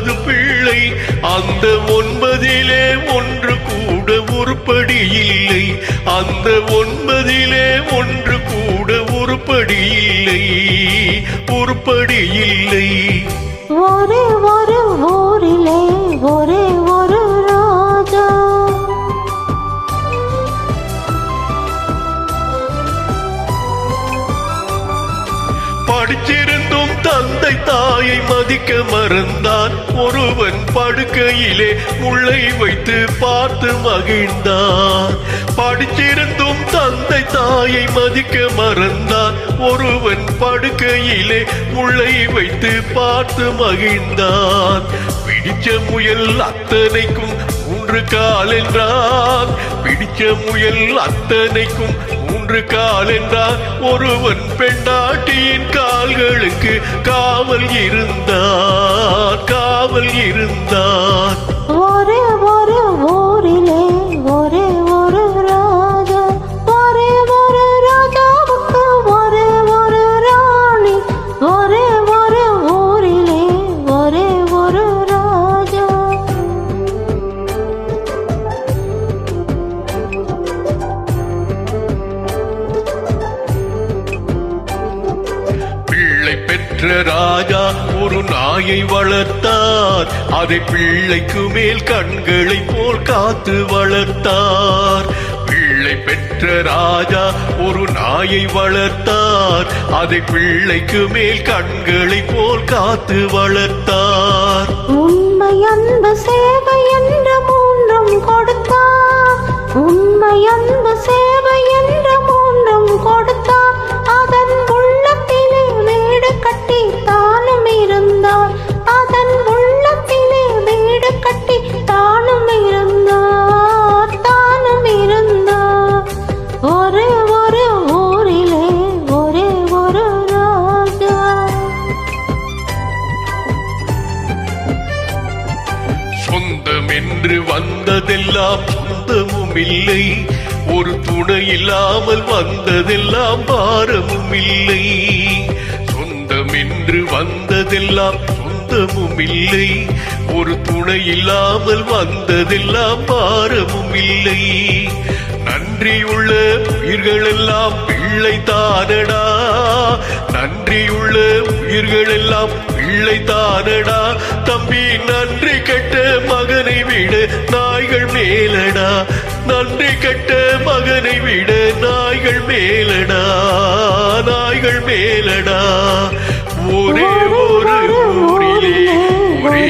9 பிள்ளை, அந்த 9 ஒன்று கூட உருப்படி இல்லை. அந்த 9 ஒன்று கூட உருப்படி இல்லை, உருப்படி இல்லை. ஒரே ஒரு ஊரிலே ஒரே ஒரு ராஜா, படிச்சிருந்தும் தந்தை தாயை மதிக்க மறந்தான். ஒருவன் படுக்கையிலே முள்ளை வைத்து பார்த்து மகிழ்ந்தான். படிச்சிருந்தும் தந்தை தாயை மதிக்க மறந்தான். ஒருவன் படுக்கையிலே முள்ளை வைத்து பார்த்து மகிழ்ந்தான். பிடிச்ச முயல் அத்தனைக்கும் 3 கால் என்றான். பிடிச்ச முயல் அத்தனைக்கும் 3 கால் என்றான். ஒருவன் பெண்டாட்டியின் கால்களுக்கு காவல் இருந்தான், காவல் இருந்தான். ஒரே ஒரு ஊரிலே ஒரே ஒரு ராஜா, ஒரே ஒரு ராஜாவுக்கு ஒரே ஒரு ராணி, ஒரே ஒரு ஊரிலே ஒரே ஒரு ராஜா. பிள்ளை பெற்ற ராஜா ஒரு நாயை வளர்த்தார். அதை பிள்ளைக்கு மேல் கண்களை போல் காத்து வளர்த்தார். பிள்ளை பெற்ற ராஜா ஒரு நாயை வளர்த்தார். அதை பிள்ளைக்கு மேல் கண்களை போல் காத்து வளர்த்தார். உண்மை அன்பு சேவை என்ற 3 கொடுத்தார். உண்மை அன்பு சேவை என்ற 3 கொடுத்தார். அதன் உள்ளத்திலே வீடு கட்டி தானும் இருந்தார். அதன் உள்ளத்திலே வீடு கட்டி தானும் இருந்தார், தானும் இருந்தார். ஒரே ஒரு ஊரிலே ஒரே ஒரு ராஜா. சொந்தம் என்று வந்ததெல்லாம் சொந்தமும் இல்லை. ஒரு துணை இல்லாமல் வந்ததெல்லாம் பாரமும் இல்லை. சொந்தம் என்று வந்ததெல்லாம் சொந்தமும் இல்லை. ஒரு துணை இல்லாமல் வந்ததெல்லாம் பாரமும் இல்லை. நன்றியுள்ள உயிர்களெல்லாம் பிள்ளை தானடா. நன்றியுள்ள உயிர்களெல்லாம் பிள்ளை தானடா. தம்பி நன்றி கெட்ட மகனை விட நாய்கள் மேலடா. நன்றி கெட்ட மகனை விட நாய்கள் மேலடா, நாய்கள் மேலடா. ஒரே ஒரு ஊரிலே ஒரே